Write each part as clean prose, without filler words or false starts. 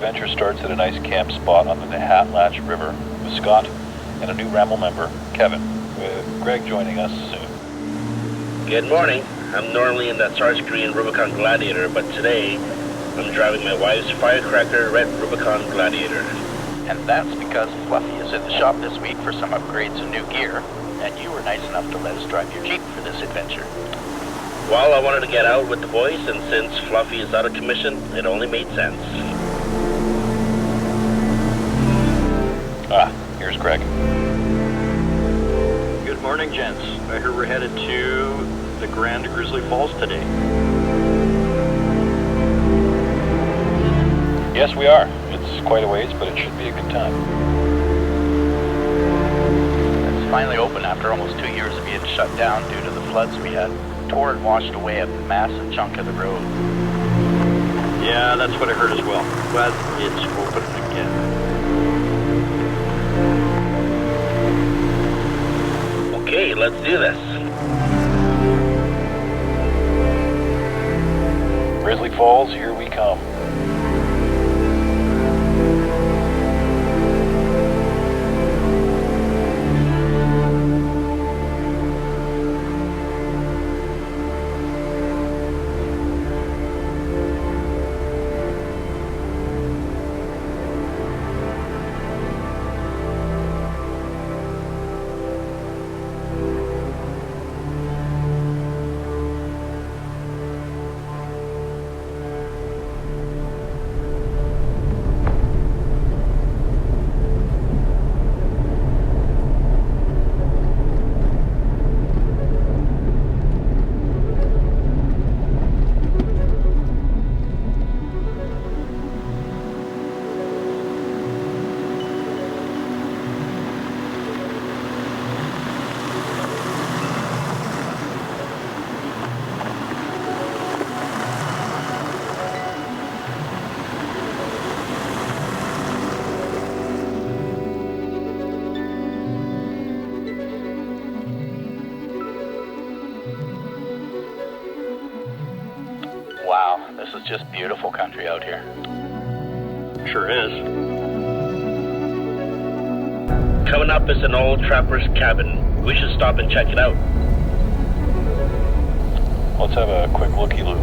adventure starts at a nice camp spot on the Nahatlatch River with Scott and a new Ramble member, Kevin, with Greg joining us soon. Good morning. I'm normally in that Sarge Green Rubicon Gladiator, but today I'm driving my wife's firecracker red Rubicon Gladiator. And that's because Fluffy is in the shop this week for some upgrades and new gear, and you were nice enough to let us drive your Jeep for this adventure. Well, I wanted to get out with the boys, and since Fluffy is out of commission, it only made sense. Here's Greg. Good morning, gents. I hear we're headed to the Grand Grizzly Falls today. Yes, we are. It's quite a ways, but it should be a good time. It's finally open after almost 2 years of being shut down due to the floods we had. Tore and washed away a massive chunk of the road. Yeah, that's what I heard as well. Glad it's open again. Okay, let's do this. Grizzly Falls, here we come. Wow, this is just beautiful country out here. Sure is. Coming up is an old trapper's cabin. We should stop and check it out. Let's have a quick looky-loo.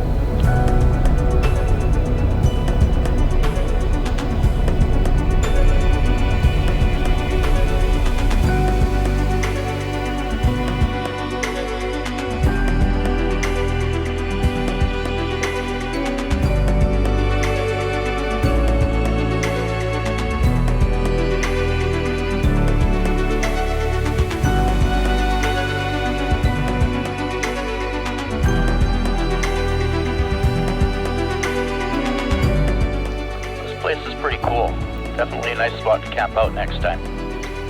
This is pretty cool. Definitely a nice spot to camp out next time.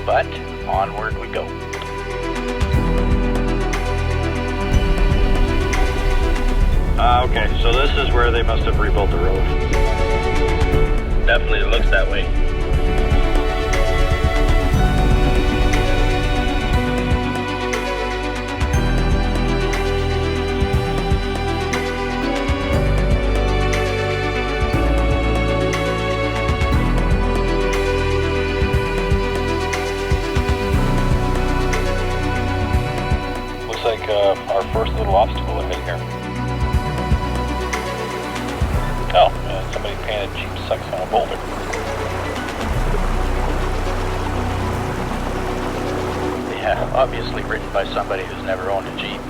But onward we go. Okay, so this is where they must have rebuilt the road. Definitely looks that way. Our first little obstacle ahead here. Oh, somebody painted Jeep sucks on a boulder. Yeah, obviously written by somebody who's never owned a Jeep.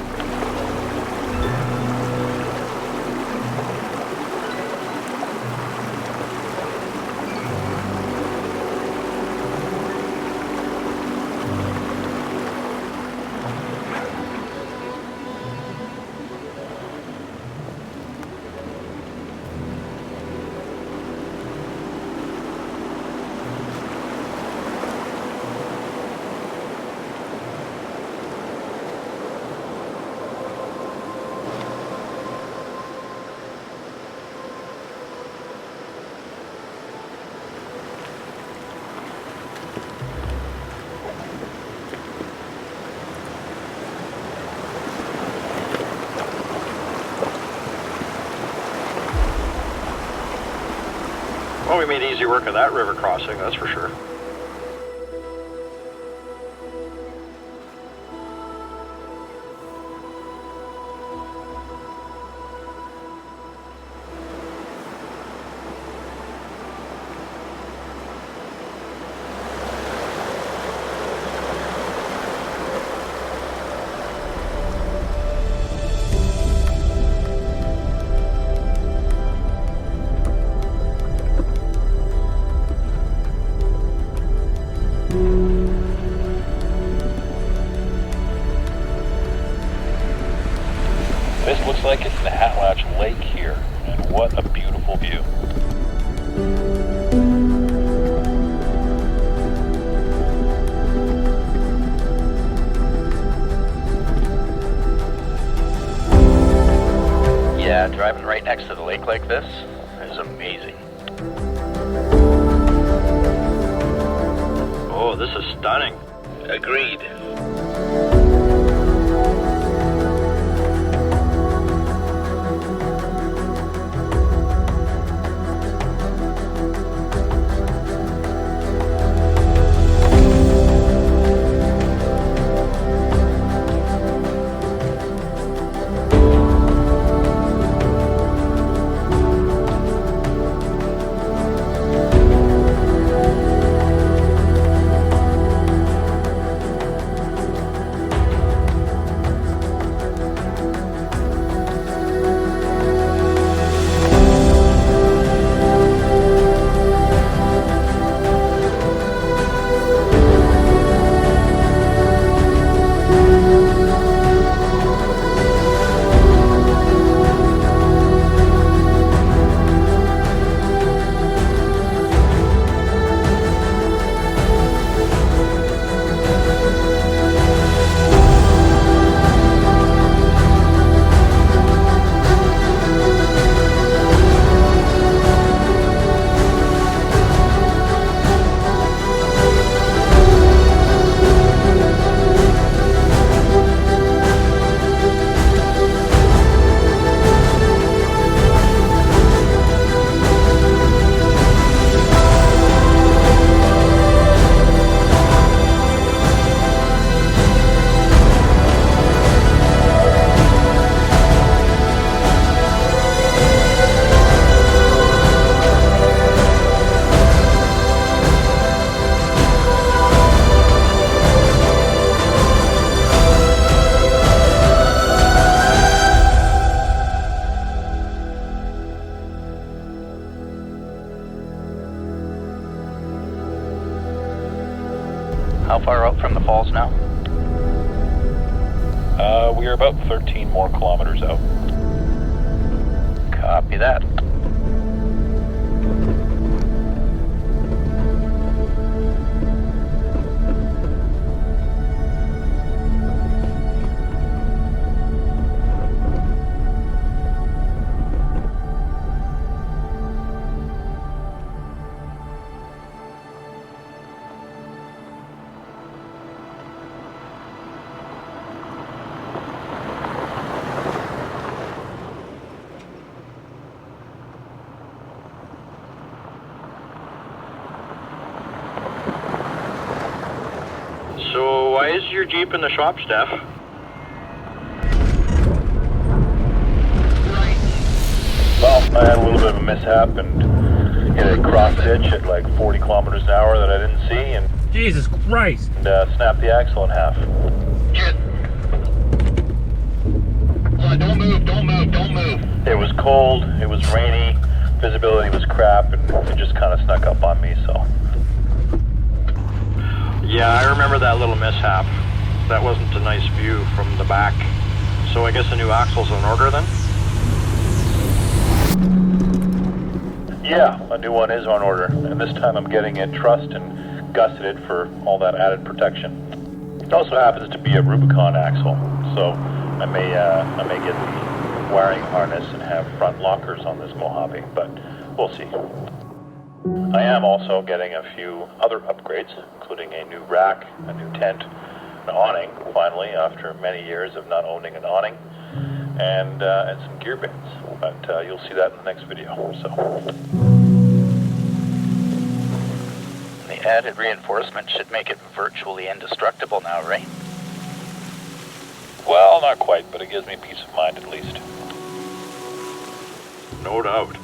Well, we made easy work of that river crossing, that's for sure. This looks like it's Nahatlatch Lake here, and what a beautiful view. Yeah, driving right next to the lake like this is amazing. Oh, this is stunning. Agreed. How far out from the falls now? We are about 13 more kilometers out. Copy that. So why is your Jeep in the shop, Steph? Well, I had a little bit of a mishap and hit a cross ditch at like 40 kilometers an hour that I didn't see, and Jesus Christ! snapped the axle in half. Shit. Don't move, don't move, don't move. It was cold, it was rainy, visibility was crap, and it just kind of snuck up on me, so. Yeah, I remember that little mishap. That wasn't a nice view from the back. So I guess a new axle's in order then? Yeah, a new one is on order, and this time I'm getting it trussed and gusseted for all that added protection. It also happens to be a Rubicon axle, so I may get the wiring harness and have front lockers on this Mojave, but we'll see. I am also getting a few other upgrades, including a new rack, a new tent, an awning, finally, after many years of not owning an awning, and some gear bins. But you'll see that in the next video. So. added reinforcement should make it virtually indestructible now, right? Well, not quite, but it gives me peace of mind at least. No doubt.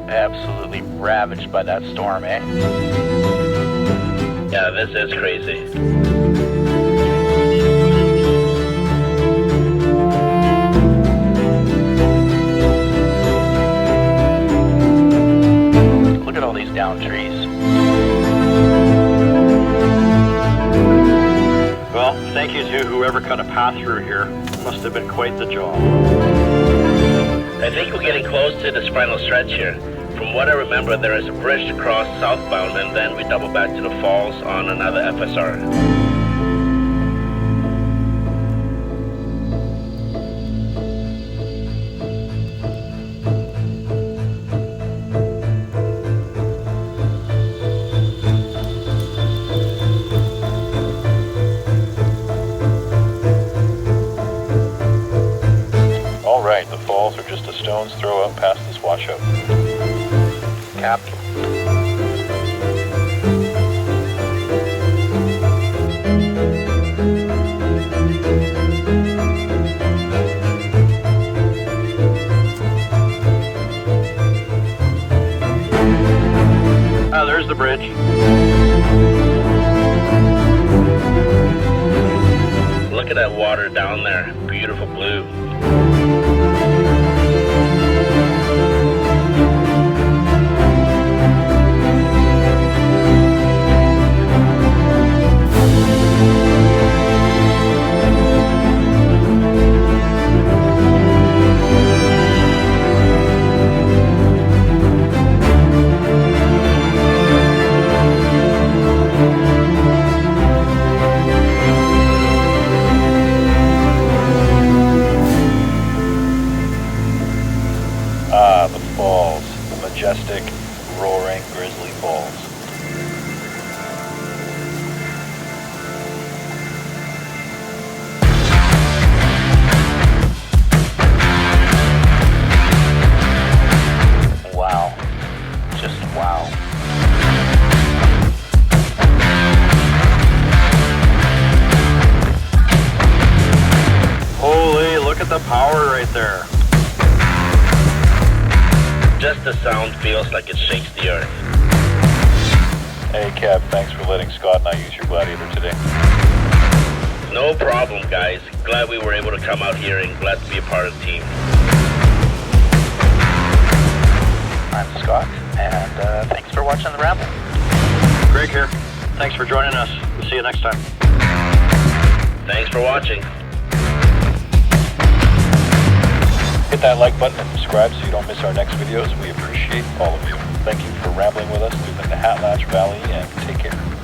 Absolutely ravaged by that storm, eh? Yeah, this is crazy. Look at all these down trees. Well, thank you to whoever cut a path through here. Must have been quite the job. I think we're getting close to this final stretch here. From what I remember, there is a bridge to cross southbound, and then we double back to the falls on another FSR. All right, the falls are just a stone's throw up past this washout. Copy. ridge. Look at that water down there. Beautiful blue. The falls, the majestic, roaring Grizzly Falls. Wow. Just wow. Holy, look at the power right there. Just the sound feels like it shakes the earth. Hey Kev, thanks for letting Scott and I use your Gladiator today. No problem, guys. Glad we were able to come out here and glad to be a part of the team. I'm Scott, and thanks for watching the Ramble. Greg here. Thanks for joining us. We'll see you next time. Thanks for watching. Hit that like button and subscribe so you don't miss our next videos. We appreciate all of you. Thank you for rambling with us through the Nahatlatch Valley, and take care.